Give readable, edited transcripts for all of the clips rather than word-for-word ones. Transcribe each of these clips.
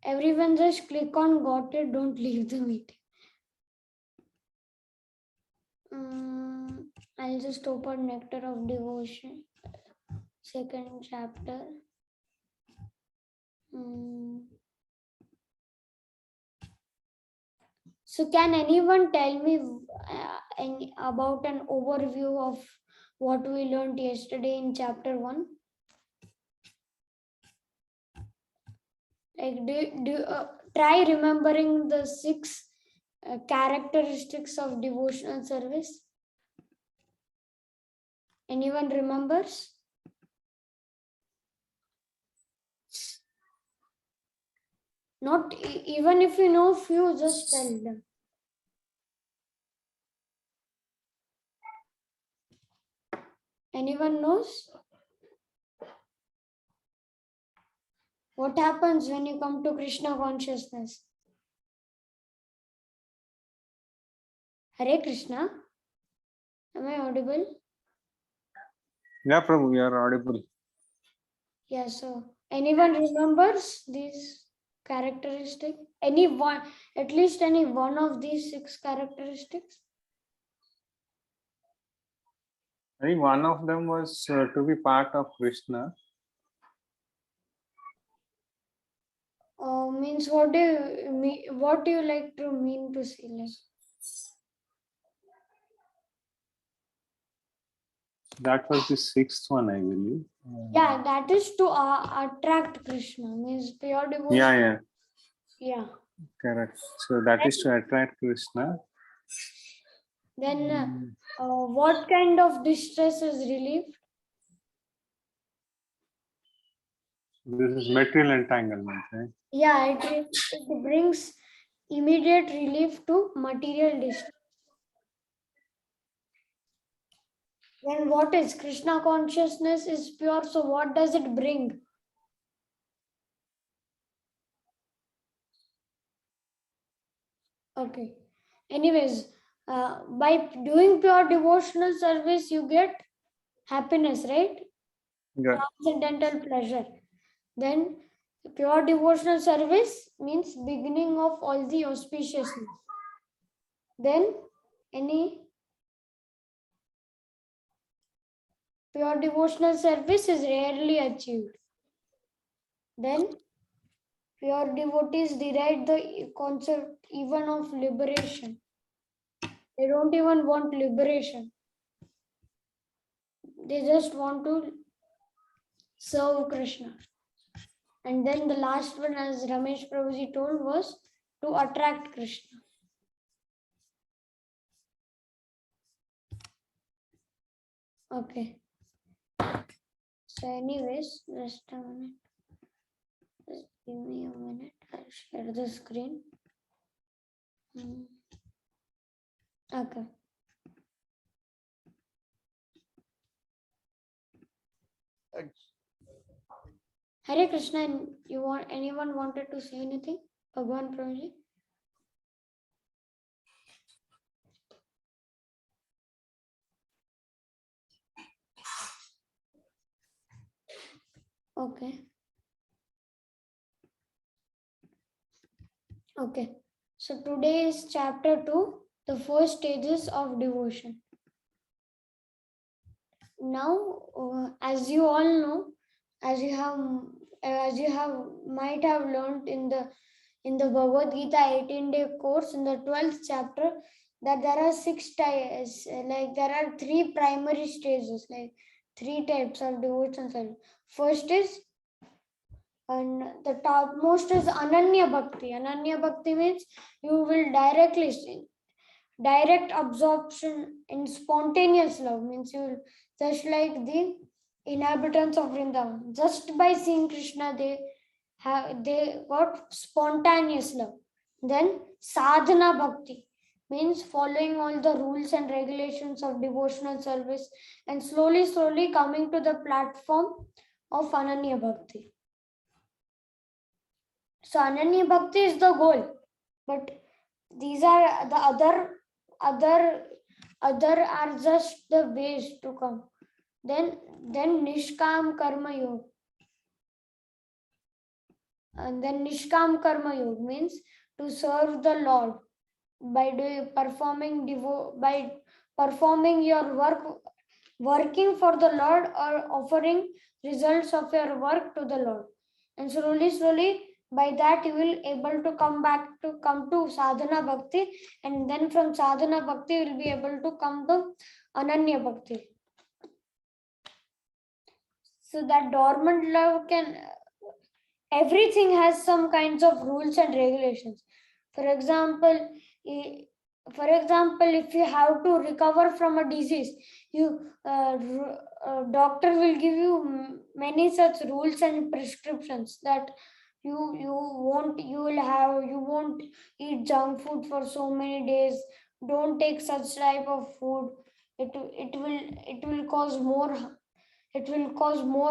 Everyone just click on got it, don't leave the meeting. I'll just open Nectar of Devotion, second chapter. So can anyone tell me about an overview of what we learned yesterday in chapter 1? Like, try remembering the 6 characteristics of devotional service. Anyone remembers? Not even if you know few, just tell them. Anyone knows? What happens when you come to Krishna consciousness? Hare Krishna. Am I audible? Yeah, Prabhu, you are audible. Yeah, so anyone remembers these characteristics? Any one, at least any one of these 6 characteristics? I think one of them was to be part of Krishna. Means what do you mean? What do you like to mean to say? Like, That was the 6th one, I believe. yeah, that is to attract Krishna. Means pure devotion. Yeah. Yeah. Correct. So that is to attract Krishna. Then what kind of distress is relieved? This is material entanglement, right? Yeah, it brings immediate relief to material distress. Then what is Krishna consciousness is pure, so what does it bring? Okay. Anyways, by doing pure devotional service, you get happiness, right? Yeah. Transcendental pleasure. Then pure devotional service means beginning of all the auspiciousness. Then any pure devotional service is rarely achieved. Then pure devotees derive the concept even of liberation. They don't even want liberation. They just want to serve Krishna. And then the last one, as Ramesh Prabhuji told, was to attract Krishna. Okay. So anyways, just a minute. Just give me a minute. I'll share the screen. Okay. Hare Krishna, anyone wanted to say anything? Bhagwan Prabhuji? Okay. Okay. So today is chapter 2, the 4 stages of devotion. Now, as you all know, as you might have learned in the Bhagavad Gita 18-day course in the 12th chapter, that there are 6 types, like there are 3 primary stages, like 3 types of devotion. First is, and the topmost is Ananya Bhakti. Ananya Bhakti means you will directly see direct absorption in spontaneous love, means you will just like the inhabitants of Vrindavan, just by seeing Krishna they got spontaneous love. Then sadhana bhakti means following all the rules and regulations of devotional service and slowly coming to the platform of Ananya Bhakti. So Ananya Bhakti is the goal, but these are the other are just the ways to come. Then Nishkam Karma Yoga. And then Nishkam Karma Yoga means to serve the Lord by performing your work, working for the Lord or offering results of your work to the Lord. And slowly, by that you will able to come to sadhana bhakti, and then from sadhana bhakti you will be able to come to ananya bhakti. So that dormant love can, everything has some kinds of rules and regulations. For example, if you have to recover from a disease, doctor will give you many such rules and prescriptions that you won't eat junk food for so many days. Don't take such type of food. It will cause more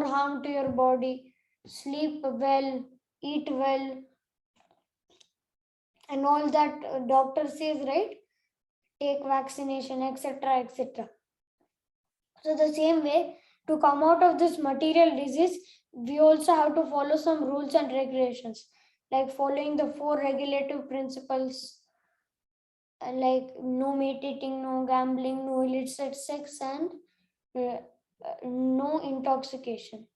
harm to your body. Sleep well, eat well, and all that doctor says, right? Take vaccination, etc., etc. So the same way, to come out of this material disease, we also have to follow some rules and regulations, like following the 4 regulative principles, like no meat eating, no gambling, no illicit sex, and no intoxication.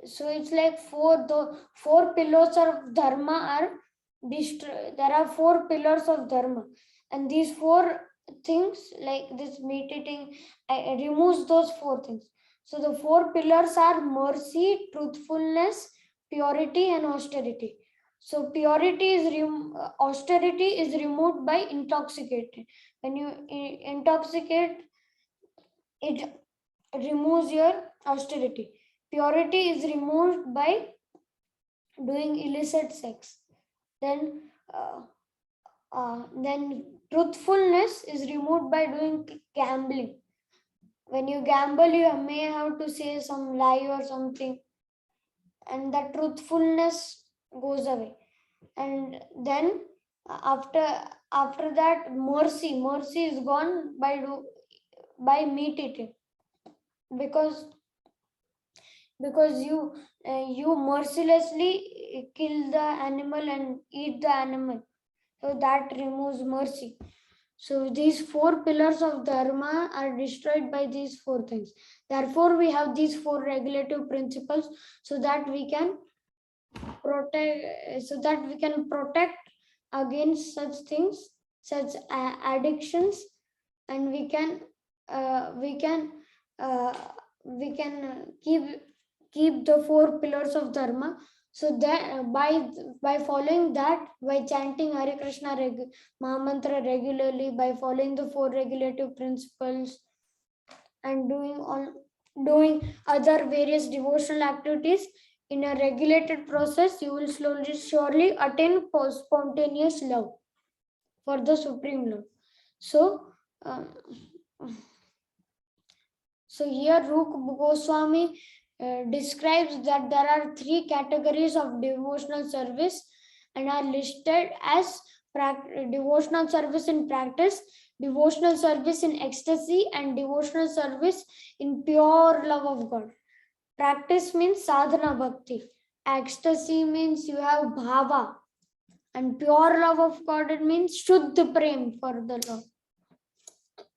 So it's like the 4 pillars of dharma are there are 4 pillars of dharma, and these 4 things, like this meat eating, removes those 4 things. So the 4 pillars are mercy, truthfulness, purity, and austerity. So austerity is removed by intoxicating. When you intoxicate, it removes your austerity. Purity is removed by doing illicit sex. Then truthfulness is removed by doing gambling. When you gamble, you may have to say some lie or something, and the truthfulness goes away. And then after that, mercy is gone by meat eating, because you mercilessly kill the animal and eat the animal, so that removes mercy. So these 4 pillars of dharma are destroyed by these 4 things. Therefore we have these 4 regulative principles, so that we can protect against such things, such addictions, and we can keep the 4 pillars of dharma. So that by following that, by chanting Hare Krishna Mahamantra regularly, by following the 4 regulative principles, and doing other various devotional activities in a regulated process, you will surely attain spontaneous love for the Supreme Lord. So here Rupa Goswami describes that there are 3 categories of devotional service, and are listed as devotional service in practice, devotional service in ecstasy, and devotional service in pure love of God. Practice means sadhana bhakti. Ecstasy means you have bhava. And pure love of God, it means shuddha prem for the Lord.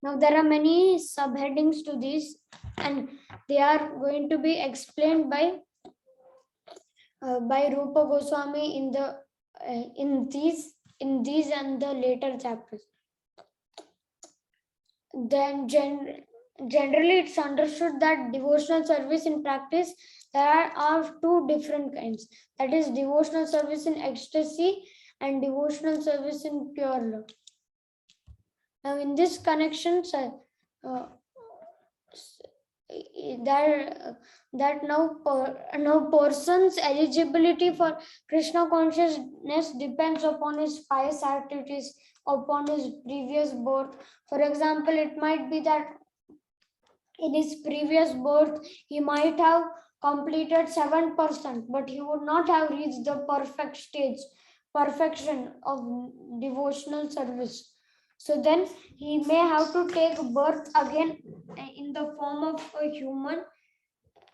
Now there are many subheadings to this, and they are going to be explained by Rupa Goswami in these and the later chapters. Then generally it's understood that devotional service in practice, there are 2 different kinds. That is devotional service in ecstasy and devotional service in pure love. Now in this connection, that now person's eligibility for Krishna consciousness depends upon his pious activities, upon his previous birth. For example, it might be that in his previous birth he might have completed 7%, but he would not have reached the perfection of devotional service. So then he may have to take birth again in the form of a human,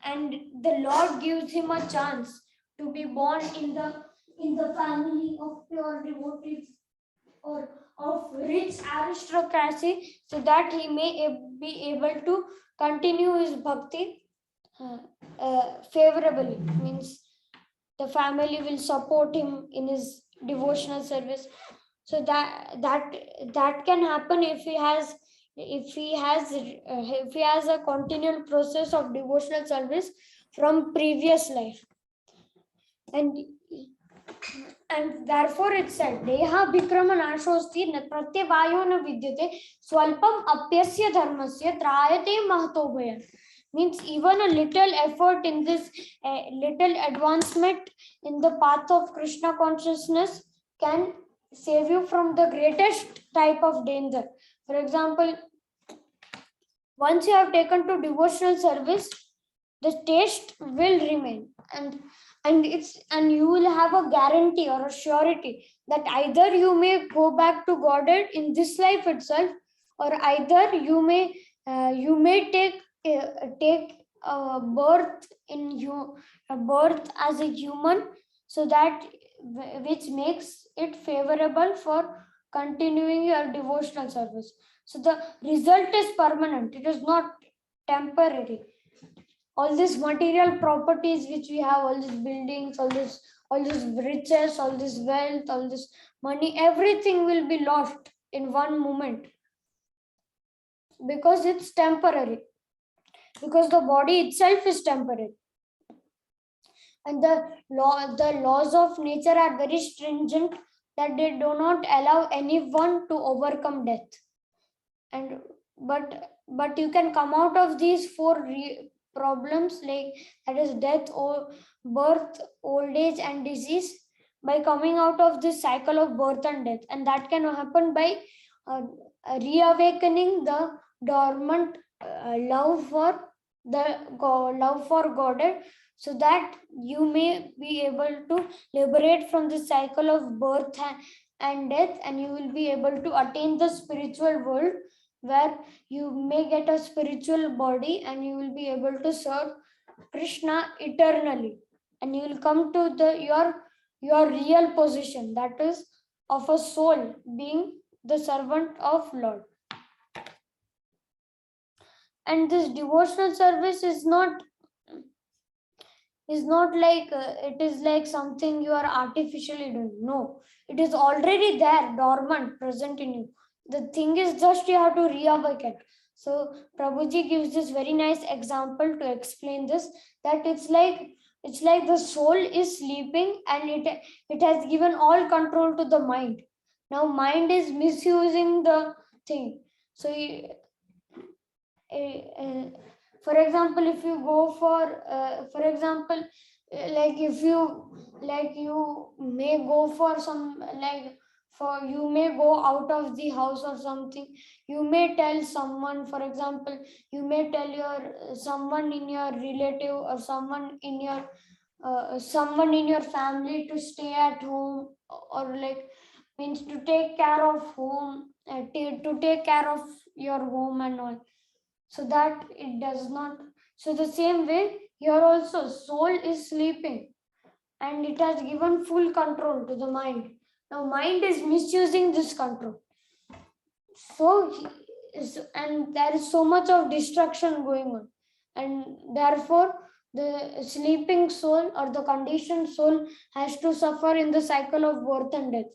and the Lord gives him a chance to be born in the family of pure devotees or of rich aristocracy, so that he may be able to continue his bhakti favorably. Means the family will support him in his devotional service. So that can happen if he has a continual process of devotional service from previous life. And therefore it said, Deha Bikrama Nashosti Pratyavayo na Vidyate Swalpam Apyasya Dharmasya Trayate Mahatobhaya. Means even a little effort in this, little advancement in the path of Krishna consciousness can save you from the greatest type of danger. For example, once you have taken to devotional service, the taste will remain, and you will have a guarantee or a surety that either you may go back to Godhead in this life itself, or either you may take a birth as a human, so that which makes it favorable for continuing your devotional service. So the result is permanent, it is not temporary. All these material properties which we have, all these buildings, all this riches, all this wealth, all this money, everything will be lost in one moment, because it's temporary, because the body itself is temporary. And the laws of nature are very stringent, that they do not allow anyone to overcome death. And but you can come out of these four problems, like that is death, or birth, old age and disease, by coming out of this cycle of birth and death. And that can happen by reawakening the dormant love for Godhead, so that you may be able to liberate from the cycle of birth and death, and you will be able to attain the spiritual world, where you may get a spiritual body and you will be able to serve Krishna eternally, and you will come to your real position, that is of a soul being the servant of Lord. And this devotional service is not like it is like something you are artificially doing. No, it is already there, dormant, present in you. The thing is just you have to reawaken. So Prabhuji gives this very nice example to explain this, that it's like the soul is sleeping, and it has given all control to the mind. Now mind is misusing the thing. So for example, if you go for example, if you may go for some, you may go out of the house or something, you may tell someone, for example, you may tell someone in your relative, or someone in your family to stay at home, or means to take care of home, to take care of your home and all, so that it does not. So the same way here also, soul is sleeping, and it has given full control to the mind. Now mind is misusing this control. And there is so much of destruction going on, and therefore the sleeping soul or the conditioned soul has to suffer in the cycle of birth and death.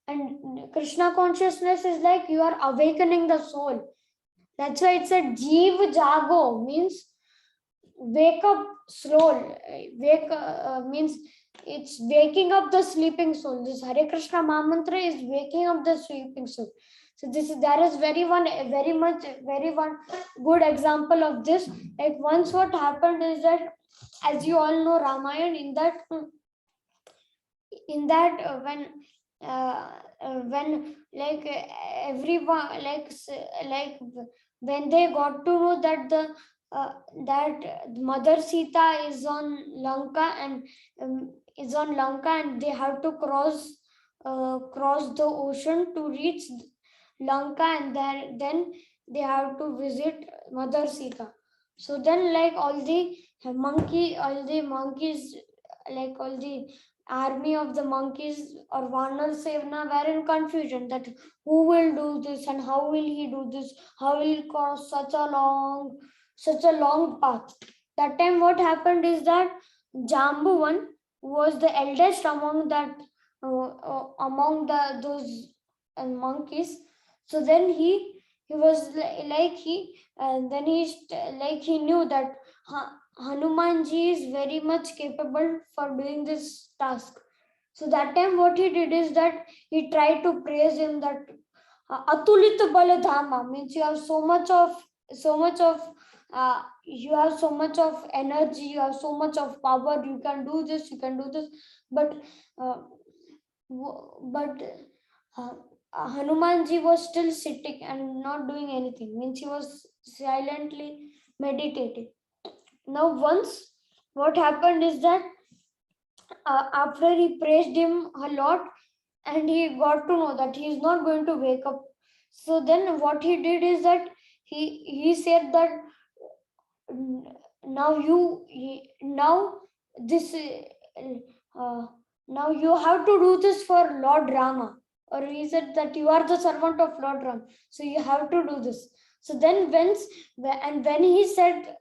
And Krishna consciousness is like you are awakening the soul. That's why it said Jeev Jago, means wake up soul. Means it's waking up the sleeping soul. This Hare Krishna Mahamantra is waking up the sleeping soul. So there is very one good example of this. Like once what happened is that, as you all know Ramayana, in that when everyone when they got to know that that Mother Sita is on Lanka, and they have to cross the ocean to reach Lanka, and then they have to visit Mother Sita. So then all the monkeys all the army of the monkeys or Vanar Sevna were in confusion that who will do this and how will he do this? How will he cross such a long path? That time, what happened is that Jambuvan was the eldest among those monkeys. So then he was he knew that Hanumanji is very much capable for doing this task. So that time what he did is that he tried to praise him that Atulita Baladhama means you have so much of you have so much of energy, you have so much of power, you can do this, but uh, Hanumanji was still sitting and not doing anything, means he was silently meditating. Now once what happened is that after he praised him a lot and he got to know that he is not going to wake up, so then what he did is that he said that now this now you have to do this for Lord Rama, or he said that you are the servant of Lord Ram, so you have to do this. So then when he said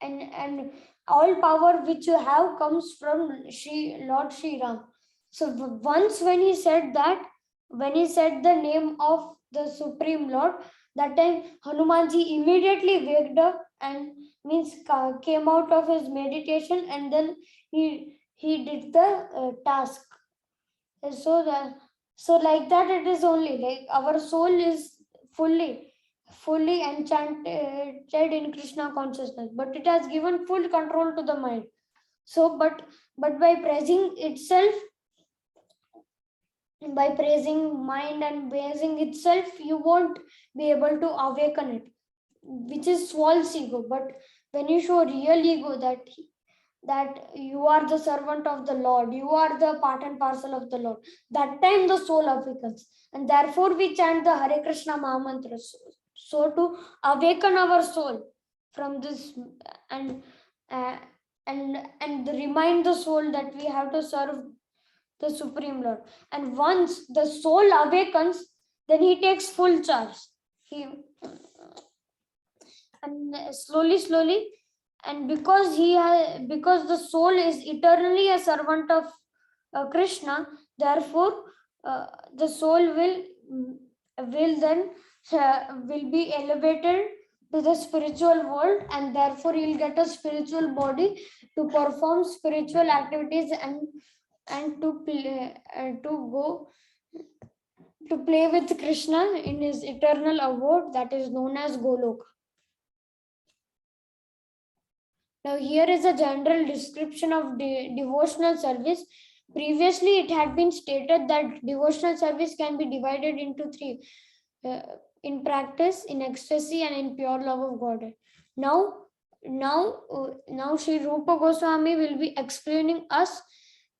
and all power which you have comes from Lord Sri Ram. So once when he said the name of the Supreme Lord, that time Hanumanji immediately waked up and came out of his meditation, and then he did the task. So like that it is only like our soul is fully enchanted in Krishna consciousness, but it has given full control to the mind. So but by praising mind and praising itself, you won't be able to awaken it, which is false ego. But when you show real ego that you are the servant of the Lord, you are the part and parcel of the Lord, that time the soul awakens. And therefore we chant the Hare Krishna Mahamantra. So to awaken our soul from this and remind the soul that we have to serve the Supreme Lord. And once the soul awakens, then he takes full charge. And slowly, and because the soul is eternally a servant of Krishna, therefore the soul will be elevated to the spiritual world, and therefore he'll get a spiritual body to perform spiritual activities and to play with Krishna in his eternal abode that is known as Goloka. Now here is a general description of devotional service. Previously, it had been stated that devotional service can be divided into three: in practice, in ecstasy, and in pure love of God. Now Sri Rupa Goswami will be explaining us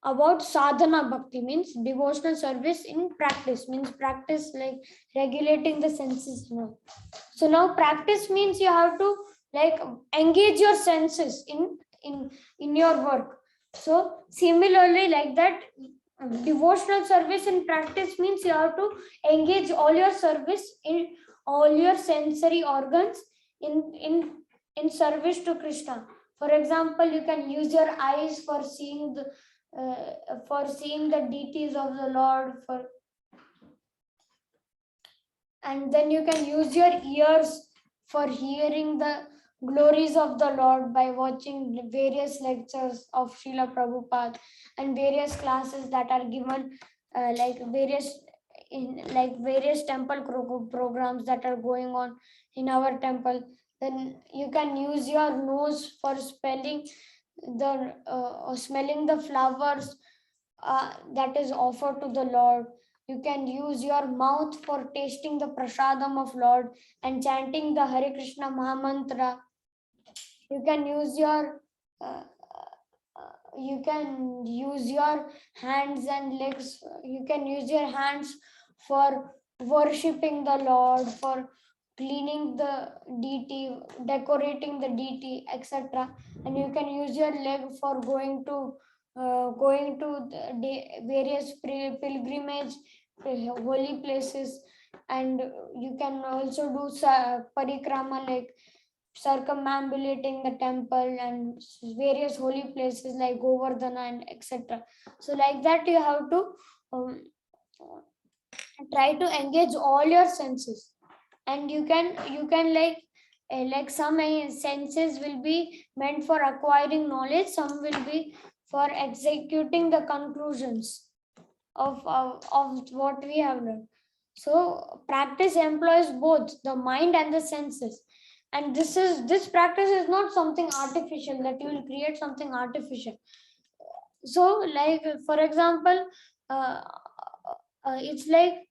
about sadhana bhakti, means devotional service in practice, means practice like regulating the senses. So now practice means you have to like engage your senses in your work. So similarly, like that, devotional service in practice means you have to engage all your service in all your sensory organs in service to Krishna. For example, you can use your eyes for seeing the deities of the Lord, and then you can use your ears for hearing the glories of the Lord by watching various lectures of Srila Prabhupada and various classes that are given various temple programs that are going on in our temple. Then you can use your nose for smelling the flowers that is offered to the Lord. You can use your mouth for tasting the prasadam of Lord and chanting the Hare Krishna Mahamantra. You can use your hands and legs. You can use your hands for worshipping the Lord, for cleaning the deity, decorating the deity, etc. And you can use your leg for going to going to various pilgrimage, holy places, and you can also do parikrama, like circumambulating the temple and various holy places like Govardhana and etc. So like that you have to um, try to engage all your senses, and you can like some senses will be meant for acquiring knowledge, some will be for executing the conclusions of what we have learned. So practice employs both the mind and the senses, and this practice is not something artificial that you will create something artificial. So like for example, uh, it's like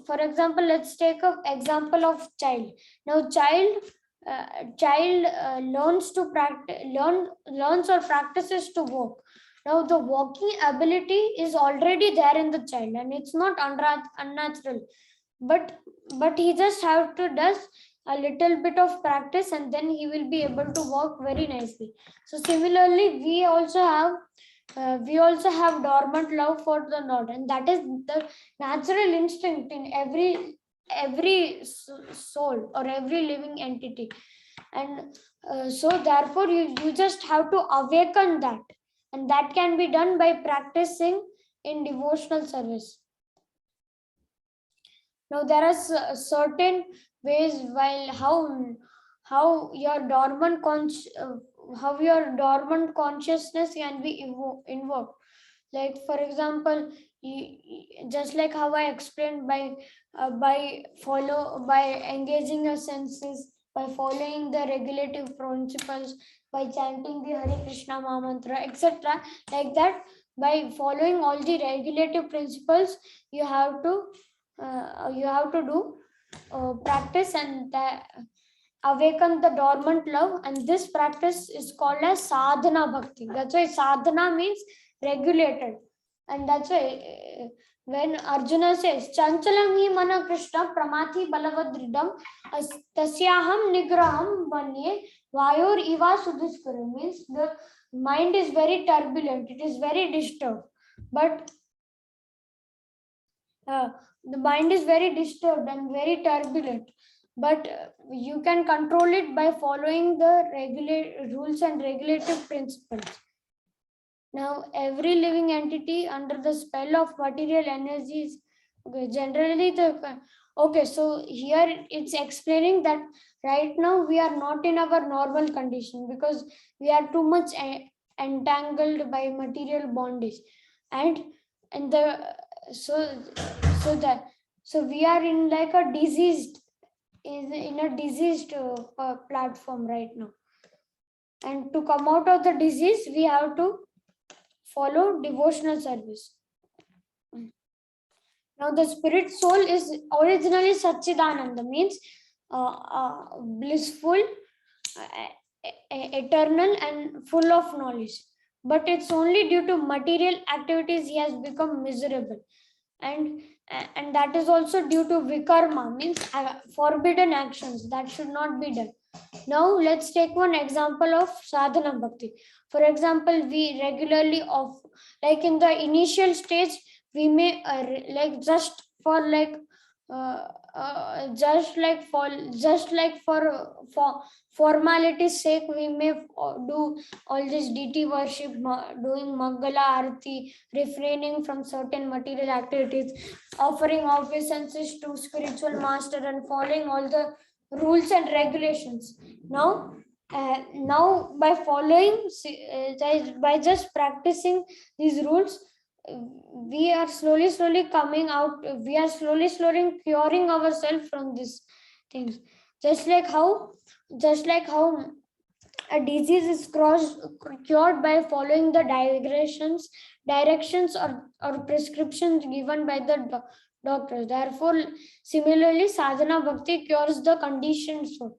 for example, let's take an example of child. Now child learns to practice learns or practices to walk. Now the walking ability is already there in the child, and it's not unnatural, but he just have to does a little bit of practice, and then he will be able to walk very nicely. So similarly, we also have dormant love for the Lord, and that is the natural instinct in every soul or every living entity. And so therefore you just have to awaken that, and that can be done by practicing in devotional service. Now there are certain ways while how your how your dormant consciousness can be invoked. Like for example, just like how I explained, by engaging your senses, by following the regulative principles, by chanting the Hare Krishna Maha Mantra, etc. Like that, by following all the regulative principles, you have to do practice and awaken the dormant love, and this practice is called as sadhana bhakti. That's why sadhana means regulated, and that's why when Arjuna says chanchalam hi mana krishna pramati balavadridam tasyaham nigraham manye vayor iva sudhiskara, means the mind is very turbulent, it is very disturbed, but the mind is very disturbed and very turbulent, but you can control it by following the rules and regulative principles. Now every living entity under the spell of material energies, okay, generally so here it's explaining that right now we are not in our normal condition because we are too much entangled by material bondage, and the so so we are in like a diseased platform right now, and to come out of the disease we have to follow devotional service. Now the spirit soul is originally Satchidananda, means blissful, eternal and full of knowledge, but it's only due to material activities he has become miserable, and that is also due to vikarma, means forbidden actions that should not be done. Now let's take one example of sadhana bhakti. For example, we regularly like in the initial stage we may like just for like for formality's sake we may do all this deity worship, doing mangala arati, refraining from certain material activities, offering obeisances to spiritual master, and following all the rules and regulations. Now by following by just practicing these rules, we are slowly coming out, we are slowly curing ourselves from these things. Just like how a disease is cured by following the directions or prescriptions given by the doctors. Therefore similarly sadhana bhakti cures the conditioned soul.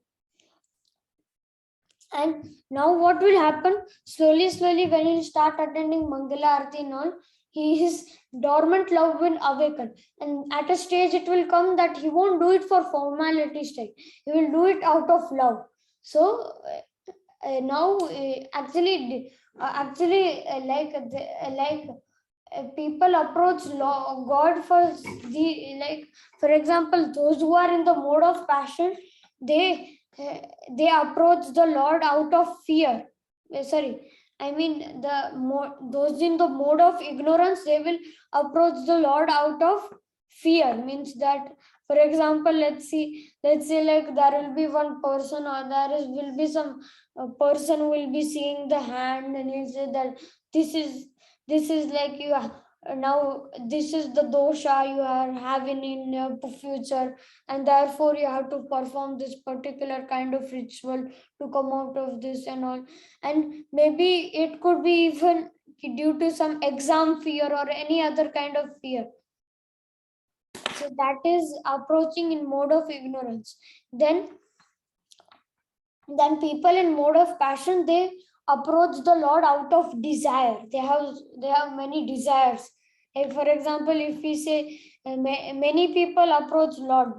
And now what will happen? Slowly when he start attending Mangala Arati and all, his dormant love will awaken. And at a stage it will come that he won't do it for formality's sake. He will do it out of love. So now actually actually people approach God for for example, those who are in the mode of passion, they approach the Lord out of fear. Sorry, I mean those in the mode of ignorance, they will approach the Lord out of fear. Means that, for example, let's say like there will be one person, or will be some person who will be seeing the hand, and he'll say that this is like you are now, this is the dosha you are having in your future, and therefore you have to perform this particular kind of ritual to come out of this and all. And maybe it could be even due to some exam fear or any other kind of fear. So that is approaching in mode of ignorance. Then people in mode of passion, they approach the Lord out of desire. They have many desires. Like for example, if we say many people approach Lord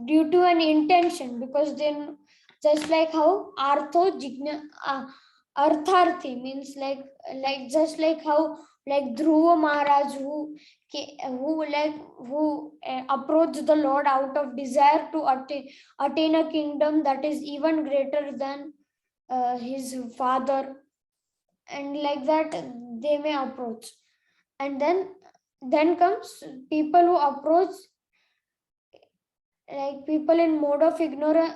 due to an intention, because then just like how artharthi means like just like how like Dhruva Maharaj who approached the Lord out of desire to attain a kingdom that is even greater than his father, and like that they may approach. And then comes people who approach, like people in mode of ignorance,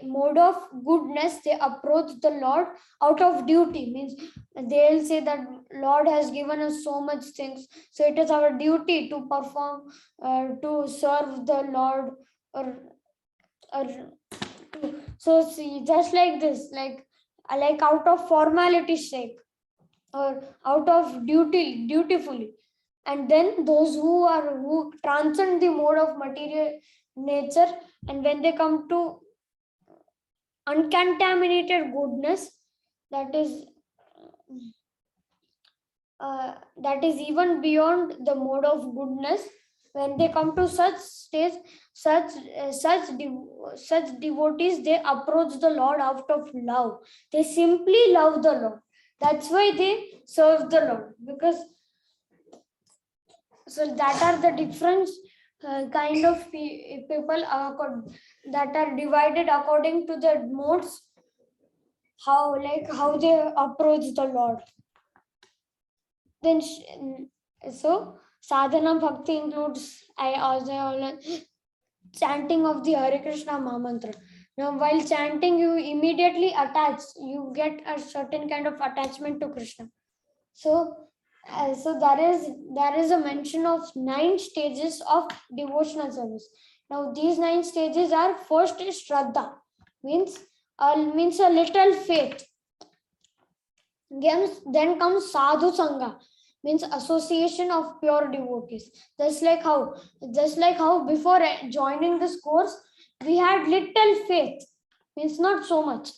mode of goodness, they approach the Lord out of duty. Means they'll say that Lord has given us so much things, so it is our duty to perform, to serve the Lord, or so see, just like this, like out of formality sake, or out of dutifully. And then those who transcend the mode of material nature, and when they come to uncontaminated goodness, that is even beyond the mode of goodness, when they come to such stage, such devotees, they approach the Lord out of love. They simply love the Lord. That's why they serve the Lord, because so that are the different kind of people that are divided according to the modes, how they approach the Lord. Then so sadhana bhakti includes I also chanting of the Hare Krishna Mahamantra. Now while chanting, you immediately you get a certain kind of attachment to Krishna. So there is a mention of 9 stages of devotional service. Now these 9 stages are: first is Shraddha, means a little faith. Then comes Sadhu Sangha, means association of pure devotees. Just like how before joining this course we had little faith, means not so much.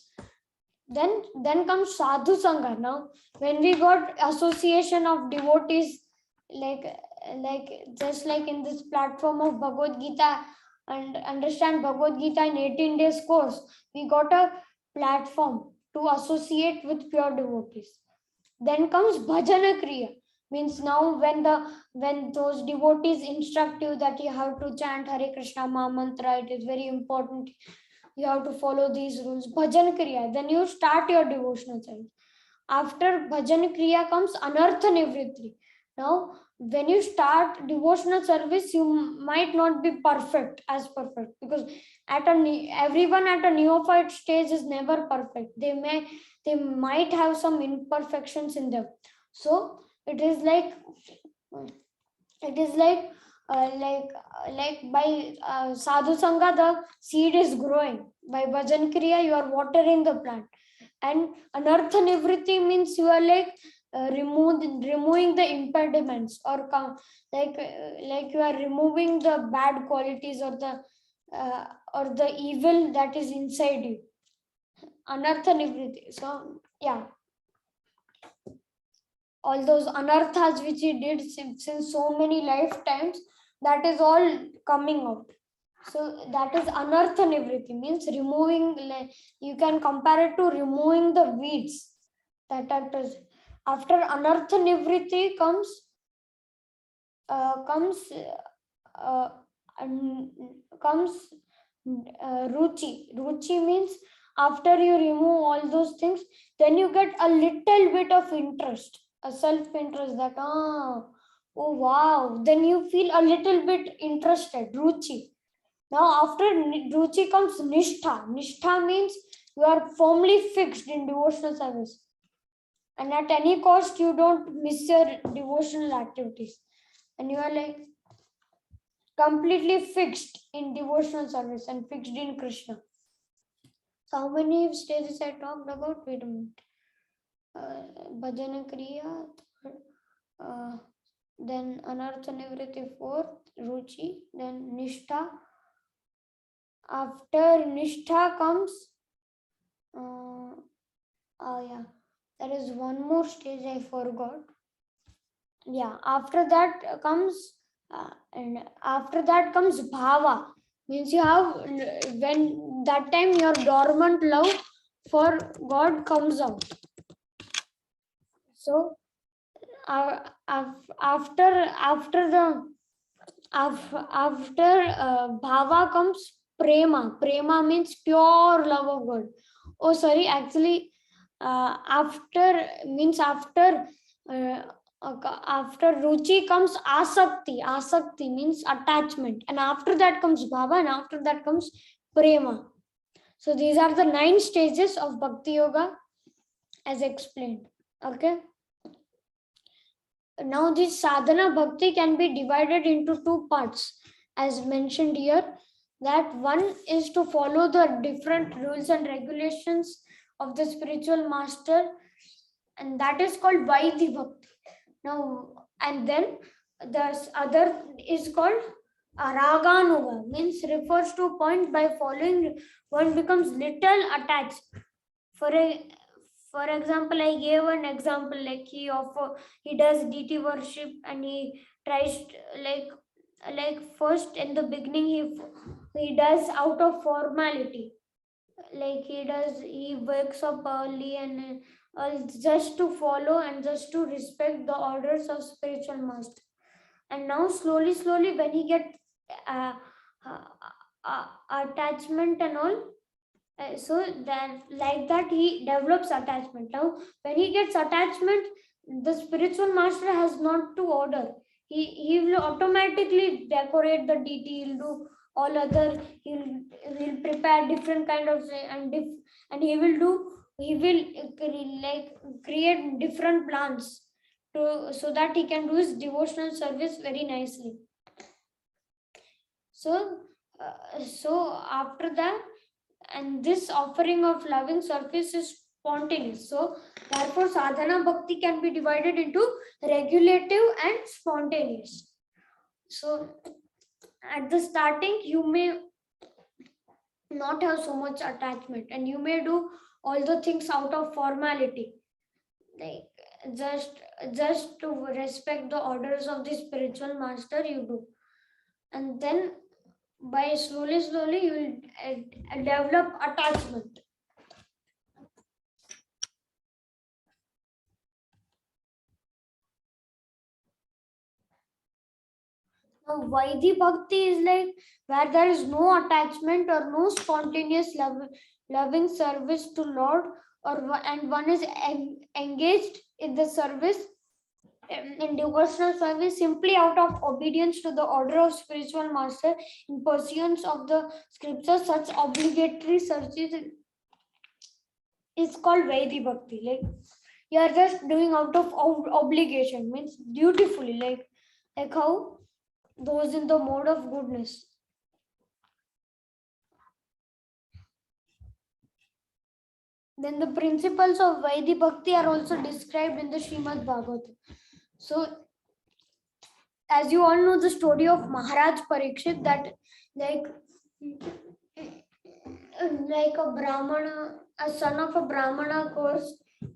Then comes Sadhu Sangha. Now when we got association of devotees, like just like in this platform of Bhagavad Gita and understand Bhagavad Gita in 18 days course, we got a platform to associate with pure devotees. Then comes Bhajana Kriya, means now when those devotees instruct you that you have to chant Hare Krishna Mahamantra, it is very important, you have to follow these rules. Bhajan Kriya, then you start your devotional service. After Bhajan Kriya comes Anartha Nivritti. Now, when you start devotional service, you might not be perfect, because everyone at a neophyte stage is never perfect. They might have some imperfections in them. So it is like by sadhu sangha, the seed is growing. By bhajan kriya, you are watering the plant. And anartha nivritti means you are removing the impediments, or you are removing the bad qualities, or the evil that is inside you. Anartha nivritti. So yeah, all those anarthas which he did since so many lifetimes, that is all coming out. So that is anartha nivritti, means removing, you can compare it to removing the weeds. that actors. After Anartha Nivriti comes Ruchi. Ruchi means after you remove all those things, then you get a little bit of interest, a self-interest that, oh wow, then you feel a little bit interested, Ruchi. Now after Ruchi comes Nishtha. Nishtha means you are firmly fixed in devotional service. And at any cost, you don't miss your devotional activities. And you are like completely fixed in devotional service and fixed in Krishna. So how many stages I talked about? Wait a minute. Bhajana Kriya, then Anartha Nivriti 4th, Ruchi, then Nishtha. After Nishtha comes, there is one more stage I forgot. Yeah, after that comes Bhava. Means you have, when that time your dormant love for God comes out. So after Bhava comes Prema. Prema means pure love of God. Oh, sorry, actually, after Ruchi comes Asakti. Asakti means attachment. And after that comes Bhava, and after that comes Prema. So these are the 9 stages of Bhakti Yoga as explained. Okay. Now this sadhana bhakti can be divided into 2 parts as mentioned here. That one is to follow the different rules and regulations of the spiritual master, and that is called Vaidhi Bhakti. Now, and then the other is called Raganuga, means refers to a point by following one becomes little attached. For example, I gave an example like he does deity worship, and he tries like first in the beginning he does out of formality, like he wakes up early and just to follow and just to respect the orders of spiritual master. And now slowly when he gets attachment and all, so then like that he develops attachment. Now when he gets attachment, the spiritual master has not to order. He will automatically decorate the deity. He'll do all other, he'll prepare different kind of and he will like create different plans so that he can do his devotional service very nicely. So after that, and this offering of loving service is spontaneous. So therefore sadhana bhakti can be divided into regulative and spontaneous. So at the starting you may not have so much attachment, and you may do all the things out of formality, like just to respect the orders of the spiritual master you do. And then by slowly you will develop attachment. Now Vaidhi Bhakti is like where there is no attachment or no spontaneous loving service to Lord, and one is engaged in the service, in devotional service, simply out of obedience to the order of spiritual master in pursuance of the scriptures. Such obligatory services is called Vaidhi Bhakti. Like you are just doing out of obligation, means dutifully, like how those in the mode of goodness. Then the principles of Vaidhi Bhakti are also described in the Srimad Bhagavatam. So as you all know the story of Maharaj Parikshit, that like a Brahmana, a son of a Brahmana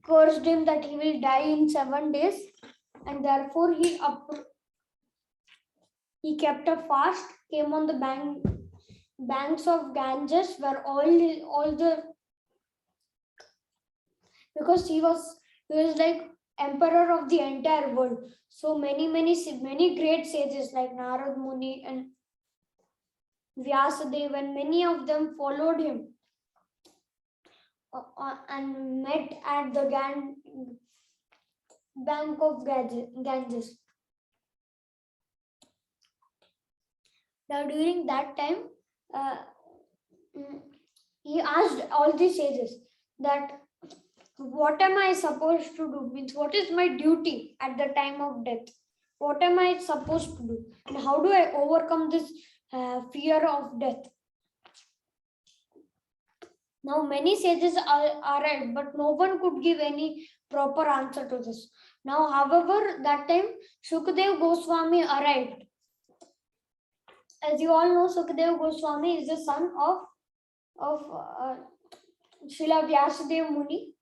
cursed him that he will die in 7 days, and therefore he kept a fast, came on the banks of Ganges, where all the because he was He was like emperor of the entire world. So many great sages like Narad Muni and Vyasadeva, and many of them followed him and met at the bank of Ganges. Now during that time, uh, he asked all the sages that what am I supposed to do? Means what is my duty at the time of death? What am I supposed to do? And how do I overcome this fear of death? Now many sages are right, but no one could give any proper answer to this. Now, however, that time Shukadev Goswami arrived. As you all know, Shukadev Goswami is the son of Srila Vyasadeva Muni,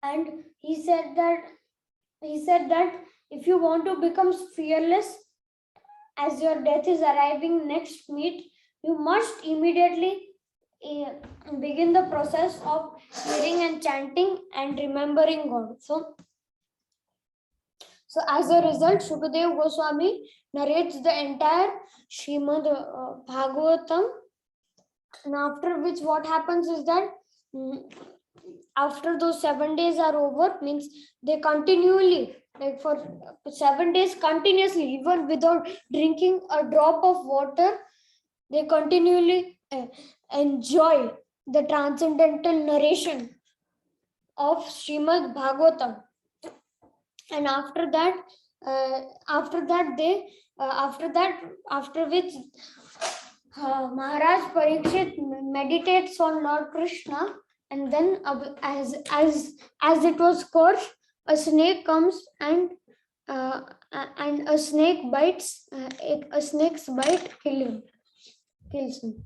and he said that if you want to become fearless as your death is arriving next meet, you must immediately begin the process of hearing and chanting and remembering God. So as a result, Shukadev Goswami narrates the entire Srimad Bhagavatam, and after which what happens is that after those 7 days are over, means they continually, like for 7 days continuously, even without drinking a drop of water, they continually enjoy the transcendental narration of Srimad Bhagavatam. And after which Maharaj Parikshit meditates on Lord Krishna, and then as it was cursed, a snake comes and a snake bites. A snake's bite kills him,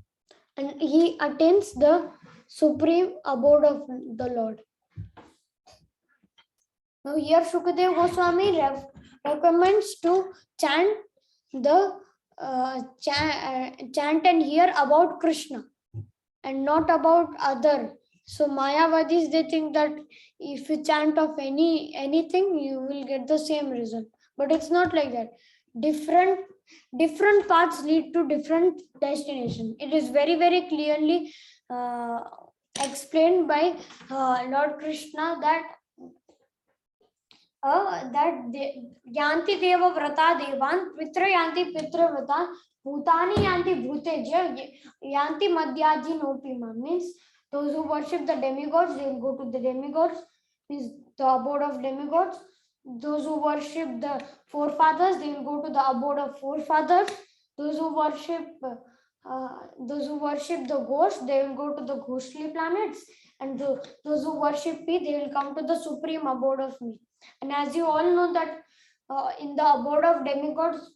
and he attains the supreme abode of the Lord. Now here Shukadev Goswami recommends to chant chant and hear about Krishna and not about other. So Mayavadis, they think that if you chant of anything, you will get the same result. But it's not like that. Different paths lead to different destination. It is very, very clearly explained by Lord Krishna that yanti deva vrata devan pitra yanti pitra vrata bhutani yanti bhuteja yanti madhyaji nopima. Means those who worship the demigods, they will go to the demigods, means the abode of demigods. Those who worship the forefathers, they will go to the abode of forefathers. Those who worship the ghosts, they will go to the ghostly planets, and those who worship me, they will come to the supreme abode of me. And as you all know that in the abode of demigods,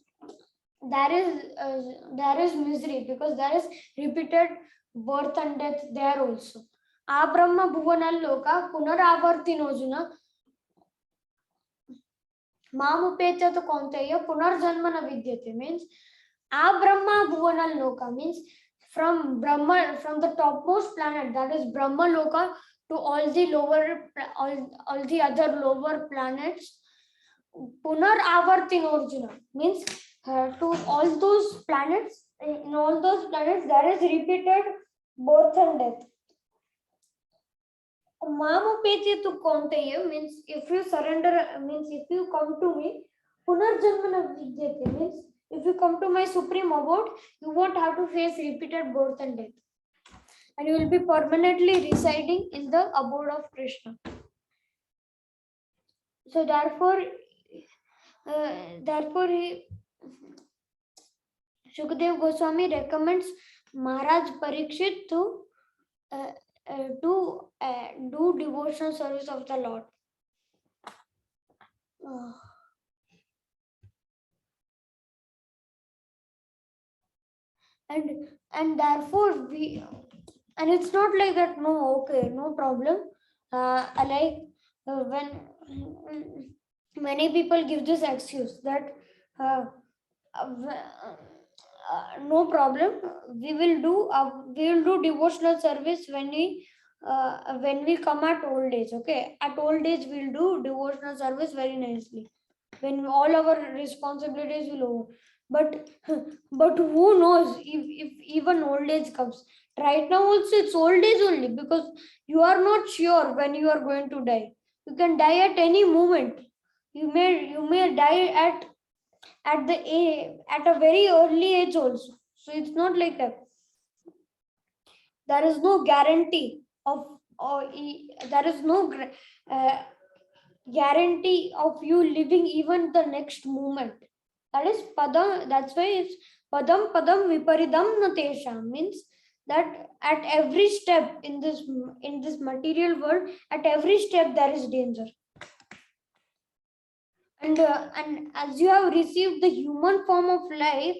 there is misery, because there is repeated birth and death there also. Abrahma bhuvanal loka punaravartinojuna mamupetya to konteya punarjanma na vidyate. Means Abrahma bhuvanal loka means from the topmost planet, that is Brahma Loka, to all the other lower planets. Punar avartinorjuna means to all those planets. In all those planets, there is repeated birth and death. Mamupeti to konteya means if you surrender, means if you come to me, punarjanmana vidyate means if you come to my supreme abode, you won't have to face repeated birth and death, and you will be permanently residing in the abode of Krishna. So therefore, Shukadev Goswami recommends Maharaj Parikshit to do devotional service of the Lord. And therefore and it's not like that. No, okay, no problem. When many people give this excuse that no problem, we will do devotional service when we when we come at old age. Okay, at old age we'll do devotional service very nicely when all our responsibilities will over. But but who knows if even old age comes. Right now also it's old age only, because you are not sure when you are going to die. You can die at any moment. You may die at a very early age also. So it's not like that. There is no guarantee of, there is no guarantee of you living even the next moment. That is padam. That's why it's padam padam viparidam natesha, means that at every step in this material world, at every step there is danger. And as you have received the human form of life,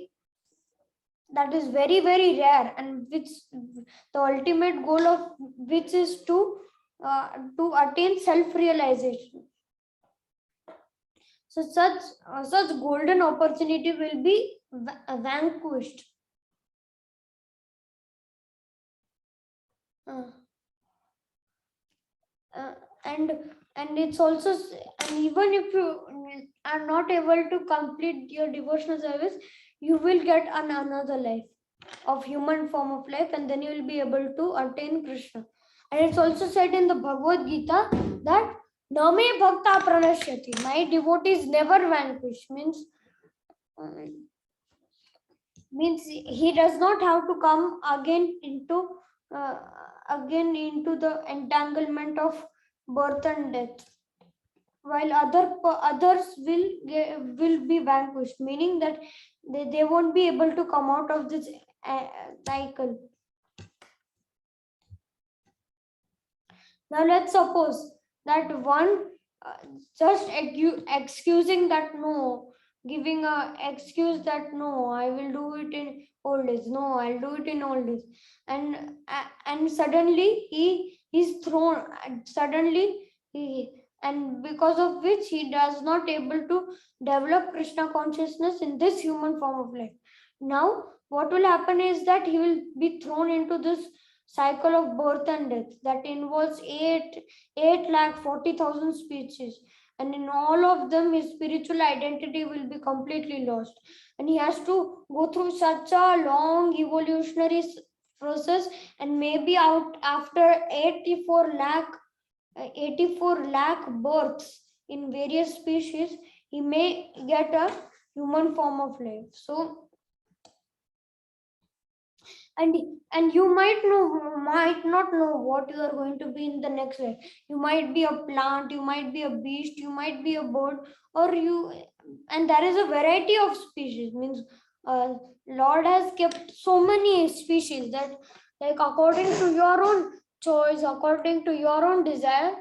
that is very very rare, and which the ultimate goal of which is to attain self realization. So such golden opportunity will be vanquished. Uh, and it's also and even if you are not able to complete your devotional service, you will get another life of human form of life, and then you will be able to attain Krishna. And it's also said in the Bhagavad Gita that Name Bhakta Pranashyati, my devotees never vanquish, means he does not have to come again into the entanglement of birth and death, while others will be vanquished, meaning that they won't be able to come out of this cycle. Now let's suppose that one just excusing that no, giving a excuse that no, I will do it in old age, no, I'll do it in old age, and suddenly he's thrown, and because of which he does not able to develop Krishna consciousness in this human form of life. Now what will happen is that he will be thrown into this cycle of birth and death that involves 8,40,000 species, and in all of them his spiritual identity will be completely lost, and he has to go through such a long evolutionary process, and maybe out after 84 lakh births in various species, he may get a human form of life. So and you might not know what you are going to be in the next life. You might be a plant, you might be a beast, you might be a bird, and there is a variety of species, means Lord has kept so many species that, like, according to your own choice, according to your own desire,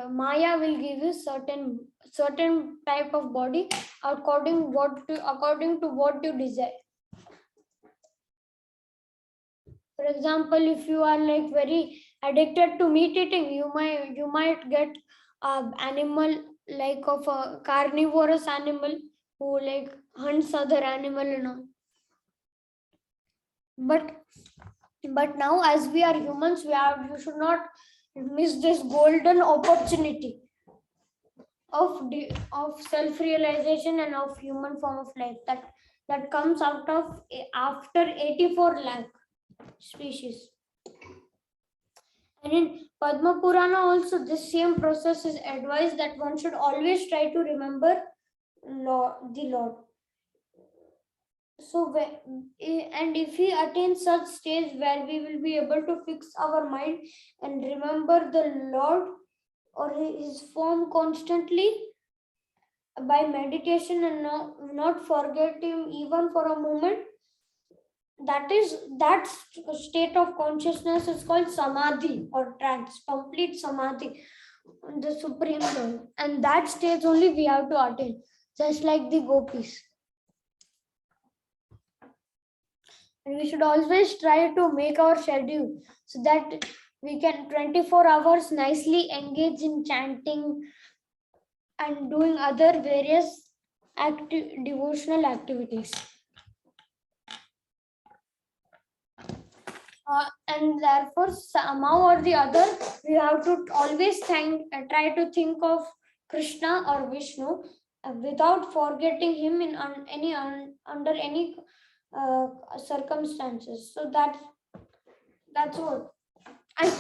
Maya will give you certain type of body according to what you desire. For example, if you are like very addicted to meat eating, you might get an animal like of a carnivorous animal who like hunts other animal and all. But now, as we are humans, we should not miss this golden opportunity of self-realization and of human form of life that comes out of after 84 lakh species. And in Padma Purana also this same process is advised, that one should always try to remember the Lord. So and if we attain such stage where we will be able to fix our mind and remember the Lord or his form constantly by meditation, and not forget him even for a moment, that state of consciousness is called samadhi or trance, complete samadhi, the supreme Lord. And that stage only we have to attain, just like the gopis. And we should always try to make our schedule so that we can 24 hours nicely engage in chanting and doing other various devotional activities. And therefore somehow or the other we have to always try to think of Krishna or Vishnu without forgetting him in under any circumstances. So that's all. And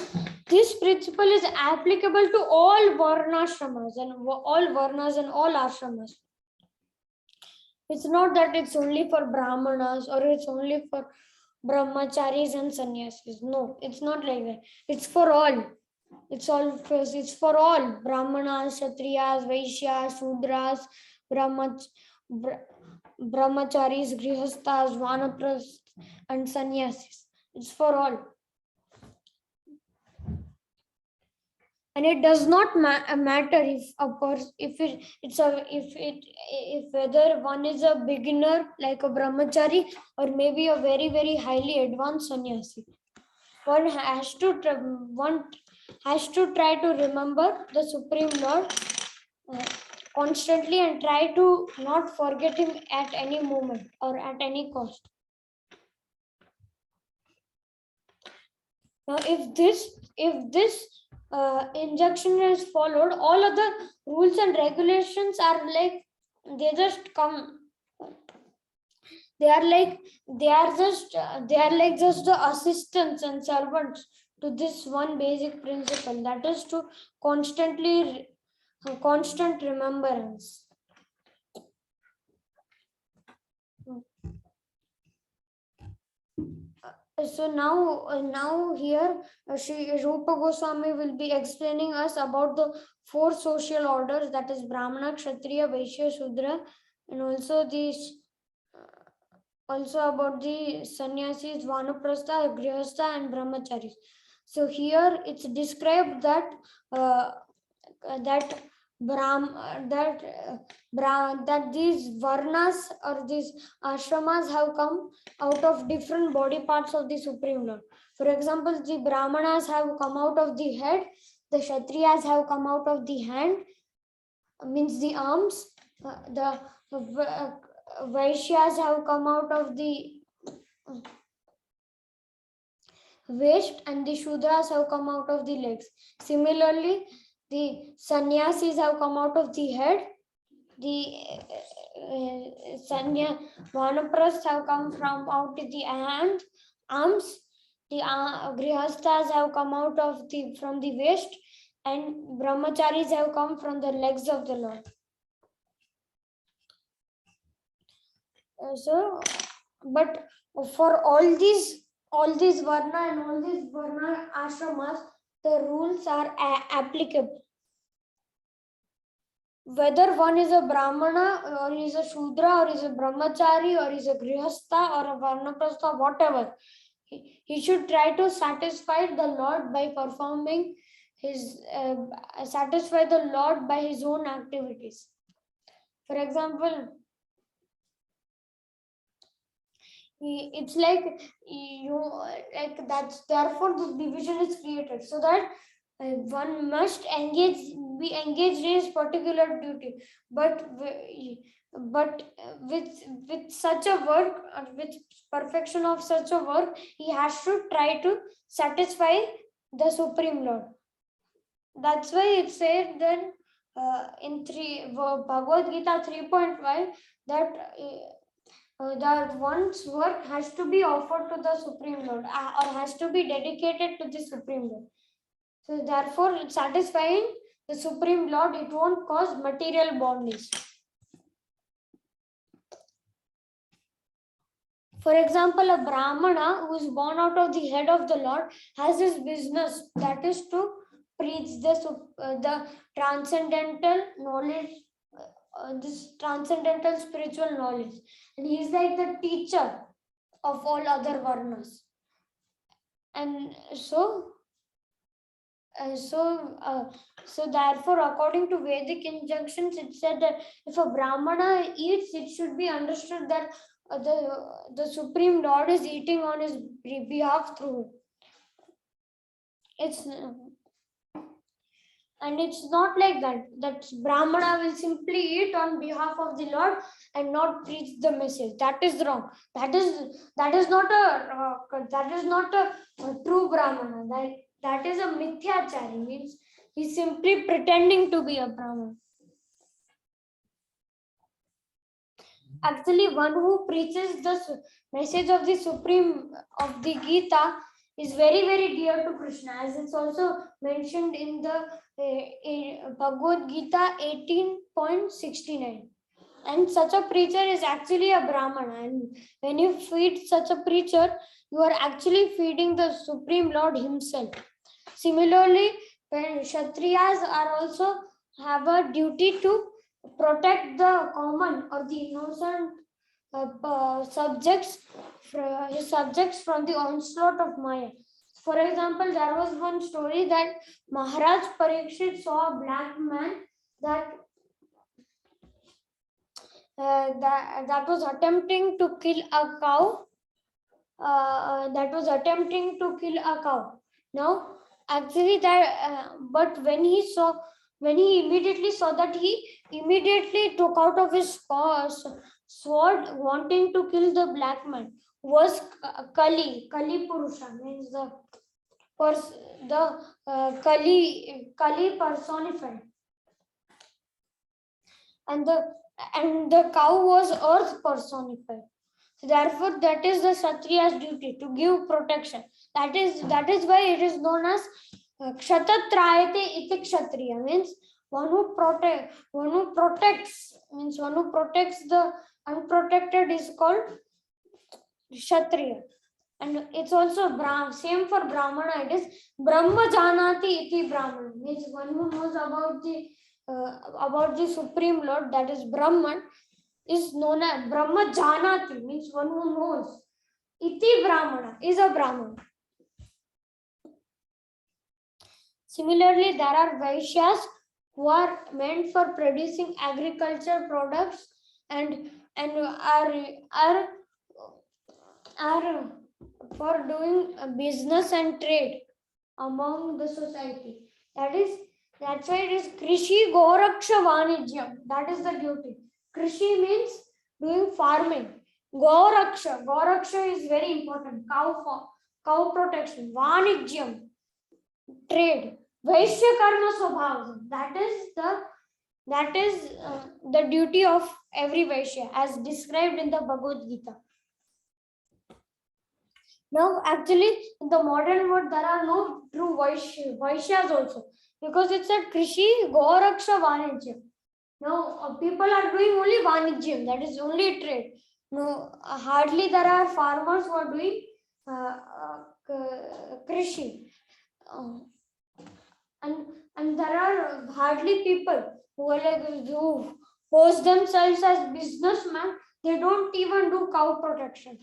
this principle is applicable to all varnashramas and all varnas and all ashramas. It's not that it's only for brahmanas or it's only for brahmacharis and sannyasis. No, it's not like that. It's for all. It's for all. Brahmanas, Kshatriyas, Vaishyas, Shudras, brahmacharis, grihasthas, vanaprasthas, and sannyasis. It's for all. And it does not matter if a person, if whether one is a beginner like a brahmachari or maybe a very very highly advanced sannyasi. One has to try to remember the Supreme Lord constantly and try to not forget him at any moment or at any cost. Now, if this injunction is followed, all other rules and regulations are like they just come. They are like just the assistants and servants to this one basic principle, that is to constant remembrance. So now here Sri Rupa Goswami will be explaining us about the 4 social orders, that is Brahmana, Kshatriya, Vaishya, Shudra, and also about the sannyasis, vanaprastha, grihastha, and brahmacharis. So here it's described that that these varnas or these ashramas have come out of different body parts of the Supreme Lord. For example, the brahmanas have come out of the head, the kshatriyas have come out of the hand, means the arms, the vaishyas have come out of the waist, and the shudras have come out of the legs. Similarly, the sannyasis have come out of the head, the vanaprasthas have come from out the arms, the grihasthas have come out of from the waist, and brahmacharis have come from the legs of the Lord. But for all these varna and all these varna ashramas, the rules are applicable. Whether one is a brahmana or is a shudra or is a brahmachari or is a grihastha or a vanaprastha, whatever, he should try to satisfy the Lord by performing his satisfy the Lord by his own activities. For example, it's like that's therefore this division is created so that one must be engaged in his particular duty, but with such a work, with perfection of such a work, he has to try to satisfy the Supreme Lord. That's why it said then in Bhagavad Gita 3.5 that one's work has to be offered to the Supreme Lord or has to be dedicated to the Supreme Lord. So therefore, satisfying the Supreme Lord, it won't cause material bondage. For example, a Brahmana who is born out of the head of the Lord has his business, that is to preach the transcendental knowledge, this transcendental spiritual knowledge, and he is like the teacher of all other varnas. And so therefore, according to Vedic injunctions, it said that if a Brahmana eats, it should be understood that the Supreme Lord is eating on his behalf through it. And it's not like that. That Brahmana will simply eat on behalf of the Lord and not preach the message. That is wrong. That is not a true Brahmana. That is a mithyachari. Means he's simply pretending to be a Brahmana. Actually, one who preaches the message of the Supreme of the Gita is very, very dear to Krishna, as it's also mentioned in the Bhagavad Gita 18.69. And such a preacher is actually a Brahmana. And when you feed such a preacher, you are actually feeding the Supreme Lord Himself. Similarly, when Kshatriyas are also have a duty to protect the common or the innocent subjects from the onslaught of Maya. For example, there was one story that Maharaj Parikshit saw a black man that that was attempting to kill a cow. Now, actually, but when he immediately saw that, he immediately took out of his sword, wanting to kill the black man. Was Kali Purusha, means the Kali personified, and the cow was earth personified. So therefore, that is the Kshatriya's duty, to give protection. That is why it is known as Kshatrayate iti Kshatriya, means one who protects the unprotected is called Kshatriya. And it's also same for Brahmana. It is Brahma Janati iti Brahmana, means one who knows about the Supreme Lord, that is Brahman, is known as Brahma Janati, means one who knows. Iti Brahmana is a Brahmana. Similarly, there are Vaishyas who are meant for producing agriculture products and are for doing business and trade among the society. That's why it is Krishi Goraksha Vanijyam. That is the duty. Krishi means doing farming. Goraksha is very important. Cow protection. Vanijyam, trade. Vaishya Karma Swabhavam. That is the duty of every Vaishya, as described in the Bhagavad Gita. Now, actually, in the modern world, there are no true Vaishyas also, because it's a Krishi Goraksha Vanijyam. Now, people are doing only Vanijyam, that is only trade. No, hardly there are farmers who are doing Krishi. And there are hardly people who pose themselves as businessmen. They don't even do cow protection.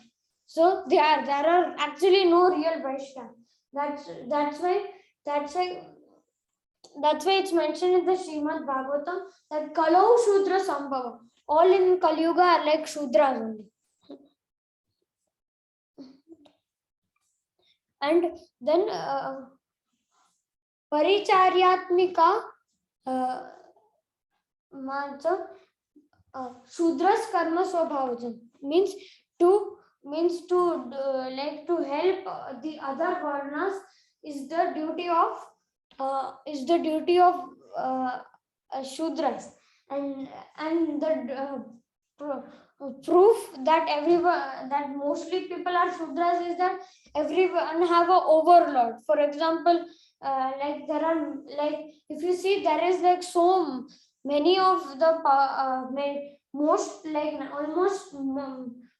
So there are actually no real Vaishya. That's why it's mentioned in the Srimad Bhagavatam that Kalau Shudra Sambhava. All in Kali Yuga are like Shudras only. And then Paricharyatmika Shudras Karma Swabhavajam means to help the other varnas is the duty of Shudras, and the proof that mostly people are Shudras is that everyone have a overlord. For example, if you see, there is like so many of the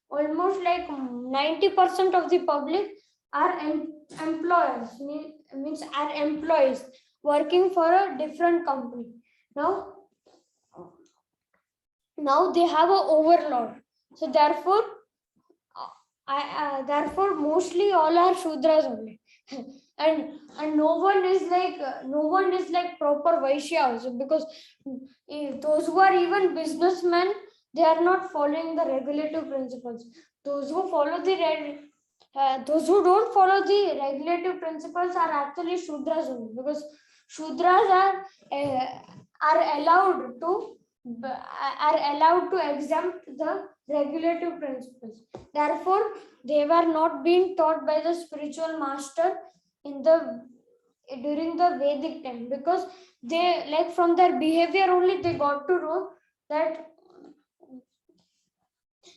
almost like 90% of the public are employers, means are employees working for a different company. Now they have an overlord. So therefore, mostly all are Shudras only. and no one is like proper Vaishya also, because those who are even businessmen, they are not following the regulative principles. Those who don't follow the regulative principles are actually Shudras only, because Shudras are allowed to exempt the regulative principles. Therefore, they were not being taught by the spiritual master during the Vedic time, because they, like, from their behavior only they got to know that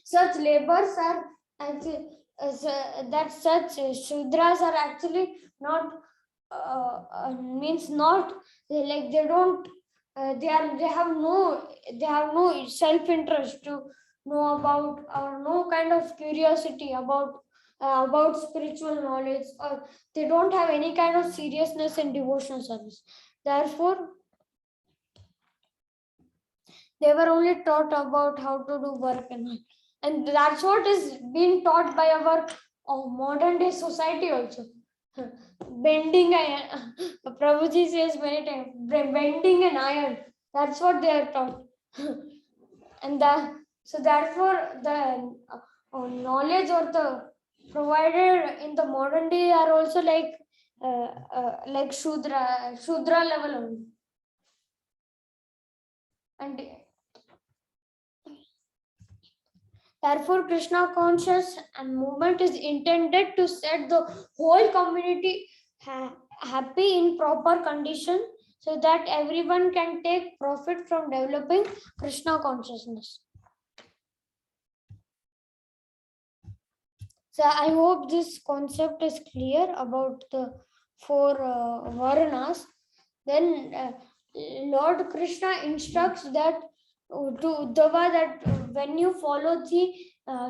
such labors are actually that such Shudras are actually not means not like they don't they have no self-interest to know about, or no kind of curiosity about spiritual knowledge, or they don't have any kind of seriousness in devotional service. Therefore, they were only taught about how to do work and that's what is being taught by our modern day society also. Bending iron. Prabhuji says many times, bending an iron. That's what they are taught. And so therefore the knowledge or the provided in the modern day are also like Shudra level only. And therefore, Krishna conscious and movement is intended to set the whole community happy in proper condition, so that everyone can take profit from developing Krishna consciousness. So I hope this concept is clear about the four Varanas. Then Lord Krishna instructs that to Uddhava that when you follow the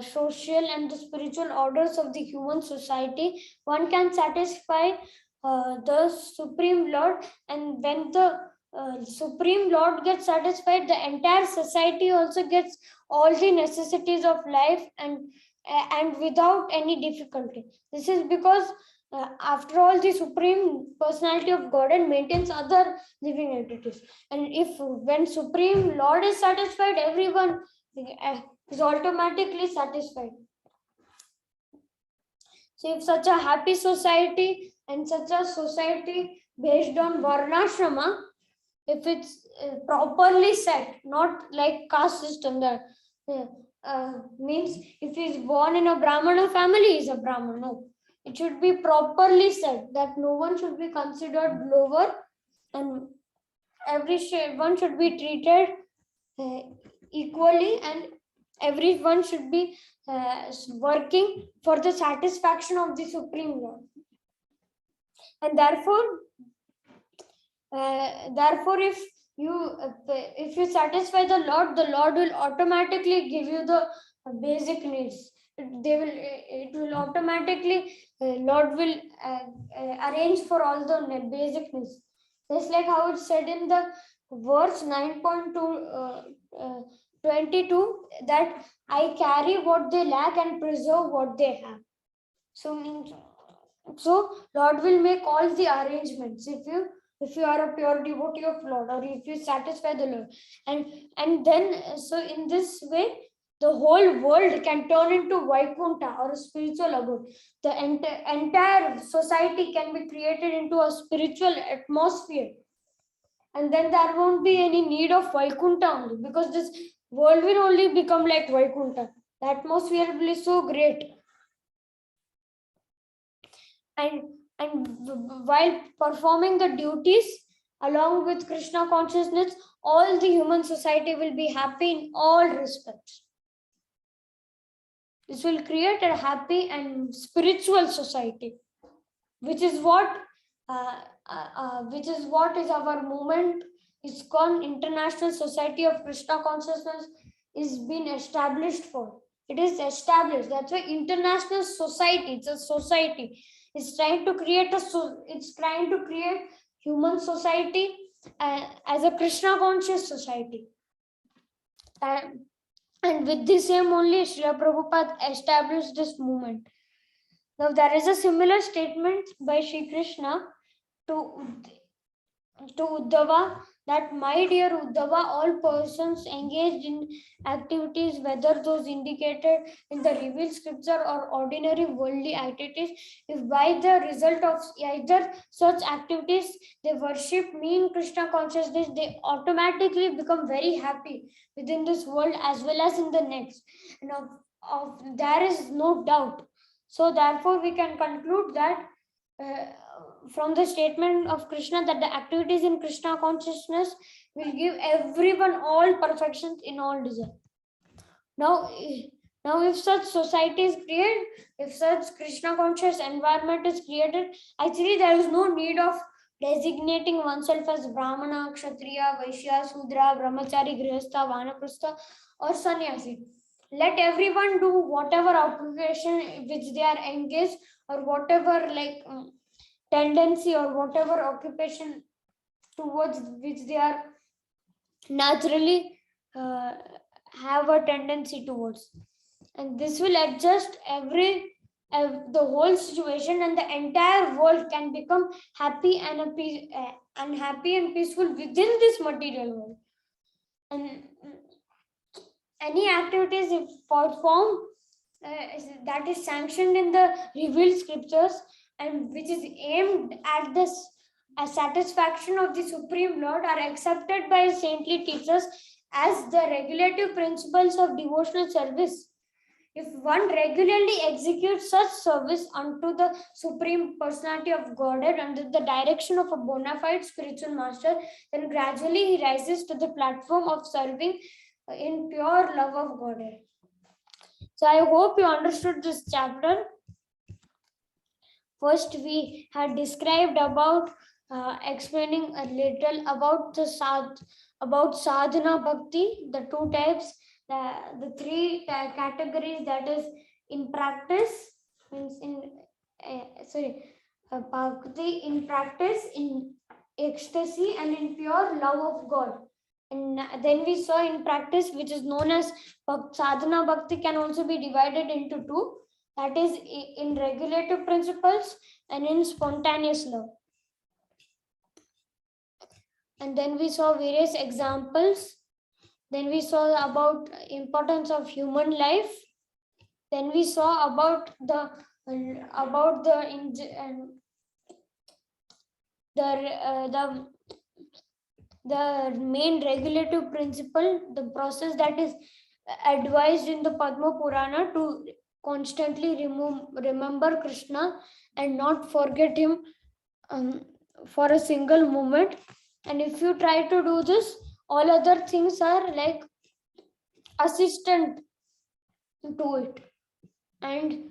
social and the spiritual orders of the human society, one can satisfy the Supreme Lord, and when the Supreme Lord gets satisfied, the entire society also gets all the necessities of life and without any difficulty. This is because after all, the Supreme Personality of Godhead maintains other living entities, and if when Supreme Lord is satisfied, everyone is automatically satisfied. So if such a happy society and such a society based on Varnashrama, if it's properly set, not like caste system that means if he's born in a Brahmana family, he's a Brahman. No, it should be properly set that no one should be considered lower, and everyone should be treated equally, and everyone should be working for the satisfaction of the Supreme Lord. And therefore, if you satisfy the Lord will automatically give you the basic needs. It will automatically Lord will arrange for all the basic needs. Just like how it's said in the verse 9.22 that I carry what they lack and preserve what they have. So Lord will make all the arrangements if you are a pure devotee of Lord, or if you satisfy the Lord, and then so in this way the whole world can turn into Vaikuntha, or a spiritual abode. The entire society can be created into a spiritual atmosphere, and then there won't be any need of Vaikuntha only, because this world will only become like Vaikuntha. The atmosphere will be so great. And while performing the duties along with Krishna consciousness, all the human society will be happy in all respects. This will create a happy and spiritual society, which is what is our movement. ISKCON, International Society of Krishna Consciousness, is being established for. It is established. That's why international society. It's a society. It's trying to create human society as a Krishna conscious society. And with this same only, Srila Prabhupada established this movement. Now there is a similar statement by Sri Krishna to to Uddhava that, my dear Uddhava, all persons engaged in activities, whether those indicated in the revealed scripture or ordinary worldly activities, if by the result of either such activities they worship me in Krishna consciousness, they automatically become very happy within this world as well as in the next. And there is no doubt. So therefore we can conclude that from the statement of Krishna that the activities in Krishna consciousness will give everyone all perfections in all desire. Now if such society is created, if such Krishna conscious environment is created, actually there is no need of designating oneself as Brahmana, Kshatriya, Vaishya, Sudra, Brahmachari, Grihastha, Vanaprastha or Sannyasi. Let everyone do whatever occupation which they are engaged, or whatever tendency or whatever occupation towards which they are naturally have a tendency towards, and this will adjust the whole situation, and the entire world can become happy and happy and peaceful within this material world. And any activities if performed that is sanctioned in the revealed scriptures and which is aimed at this satisfaction of the Supreme Lord are accepted by saintly teachers as the regulative principles of devotional service. If one regularly executes such service unto the Supreme Personality of Godhead under the direction of a bona fide spiritual master, then gradually he rises to the platform of serving in pure love of Godhead. So I hope you understood this chapter. First, we had described about explaining a little about the sadhana bhakti, the two types, the three categories, that is in practice, means in bhakti in practice, in ecstasy, and in pure love of God. And then we saw in practice, which is known as sadhana bhakti, can also be divided into two, that is in regulative principles and in spontaneous love. And then we saw various examples. Then we saw about importance of human life. Then we saw about the main regulative principle, the process that is advised in the Padma Purana to constantly remember Krishna and not forget him for a single moment. And if you try to do this, all other things are like assistant to it. And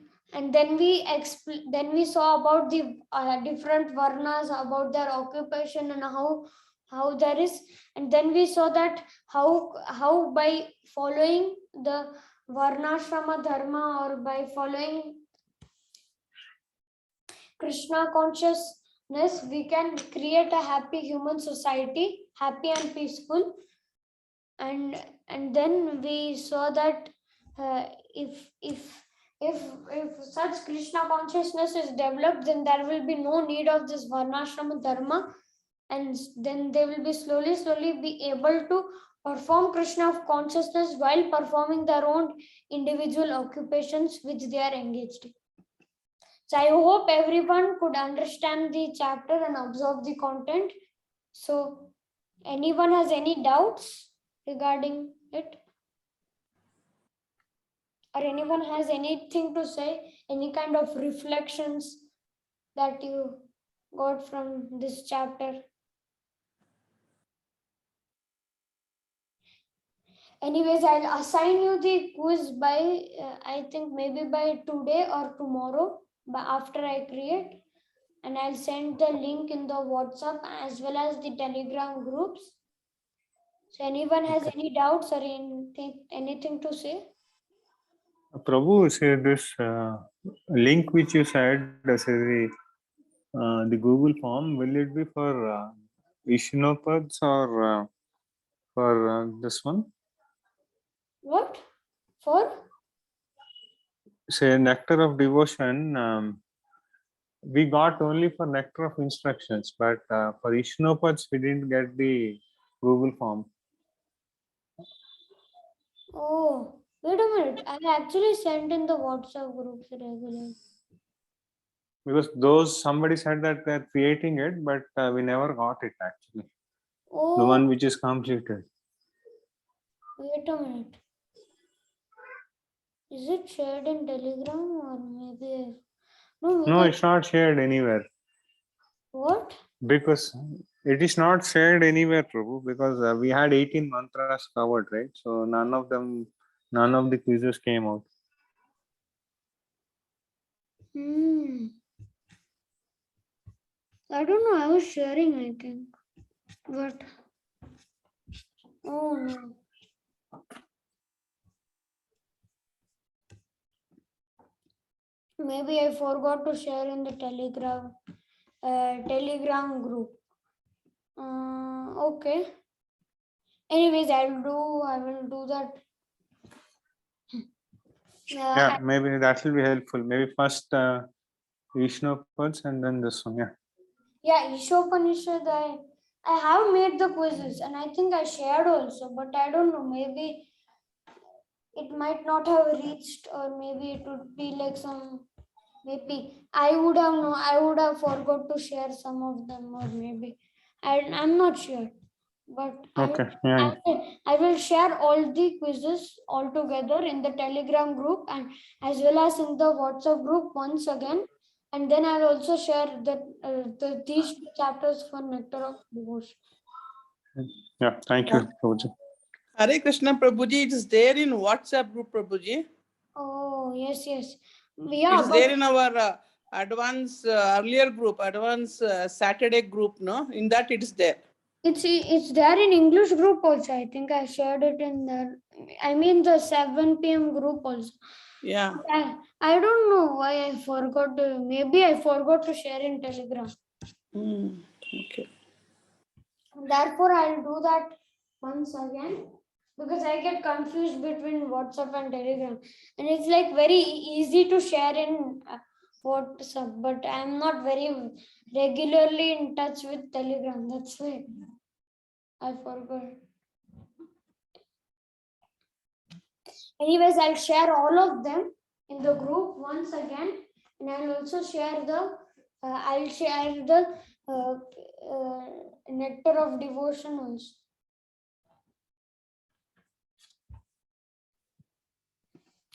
then we saw about the different varnas, about their occupation and how there is. And then we saw that how by following the varnashrama dharma, or by following Krishna consciousness, we can create a happy human society, happy and peaceful. And then we saw that if such Krishna consciousness is developed, then there will be no need of this varnashrama dharma, and then they will be slowly be able to perform Krishna consciousness while performing their own individual occupations which they are engaged in. So I hope everyone could understand the chapter and absorb the content. So anyone has any doubts regarding it? Or anyone has anything to say, any kind of reflections that you got from this chapter? Anyways, I'll assign you the quiz by, I think maybe by today or tomorrow, but after I create. And I'll send the link in the WhatsApp as well as the Telegram groups. So anyone has any doubts or anything to say? Prabhu, say this link which you said, say the Google form, will it be for Ishinopads or for this one? What? For? Say Nectar of Devotion. we got only for nectar of instructions, but for Ishnopads we didn't get the Google form. Oh, wait a minute. I actually sent in the WhatsApp groups regularly. Because those somebody said that they're creating it, but we never got it actually. The Oh, one which is completed. wait a minute. Is it shared in Telegram or maybe? No, No, maybe. it's not shared anywhere. What? Because it is not shared anywhere, Prabhu, because we had 18 mantras covered, right? So none of the quizzes came out. I don't know. I was sharing, I think. But oh no. Maybe I forgot to share in the Telegram group. Okay. Anyways, I will do that. Yeah, maybe that will be helpful. Maybe first Ishnopads and then this one. Yeah. Yeah, Ishopanishad, I have made the quizzes and I think I shared also, but I don't know, maybe it might not have reached, or maybe it would be like some, maybe I would have forgot to share some of them, or maybe I'm not sure. But Okay. Yeah. I will share all the quizzes all together in the Telegram group and as well as in the WhatsApp group once again. And then I'll also share these two chapters for Nectar of Devotion. Yeah. Thank you, Prabhuji. Hare Krishna Prabhuji, it is there in WhatsApp group, Prabhuji. Oh, yes. Yeah, it's there in our advanced earlier group, advanced Saturday group, no? In that it is there. It's there in English group also. I think I shared it in the 7 p.m. group also. Yeah. I don't know why I forgot. Maybe I forgot to share in Telegram. Okay. Therefore, I'll do that once again because I get confused between WhatsApp and Telegram, and it's like very easy to share in WhatsApp, but I'm not very regularly in touch with Telegram. That's why I forgot. Anyways, I'll share all of them in the group once again, and I'll also share the Nectar of Devotion also.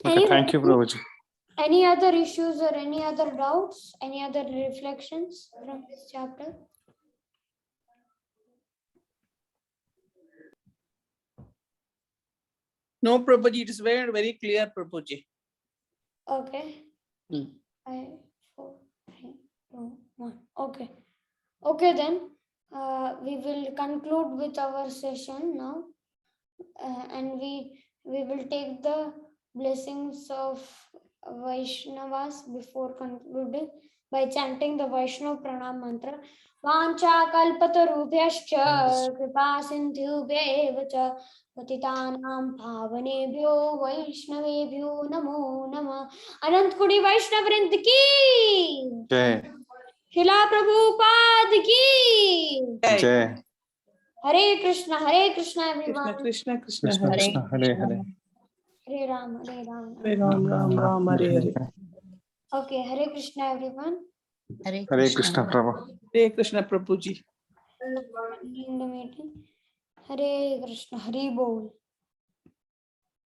Okay, thank you, Prabhuji. Any other issues or any other doubts? Any other reflections from this chapter? No, Prabhuji, it is very, very clear, Prabhuji. Okay. 5, 4, 3, 2, 1. Okay. Okay, then we will conclude with our session now, and we will take the blessings of Vaishnavas before concluding by chanting the Vaishnav Pranam mantra. Vancha kalpatarubhyascha kripa sindhubhyev cha patitanam pavanebhyo Vaishnavebhyo namo namah. Anant Kudi Vaishnav Vrind ki Jai. Srila Prabhupada ki Jai. Hare Krishna everyone. Krishna, Krishna, Hare Krishna, Hare Hare. Hare Ram, Hare Ram. Hare Ram, Hare Hare. Okay, Hare Krishna everyone. Hare Krishna, Prabhu. Hare Krishna Prabhuji. In the meeting. Hare Krishna, Hari Bol.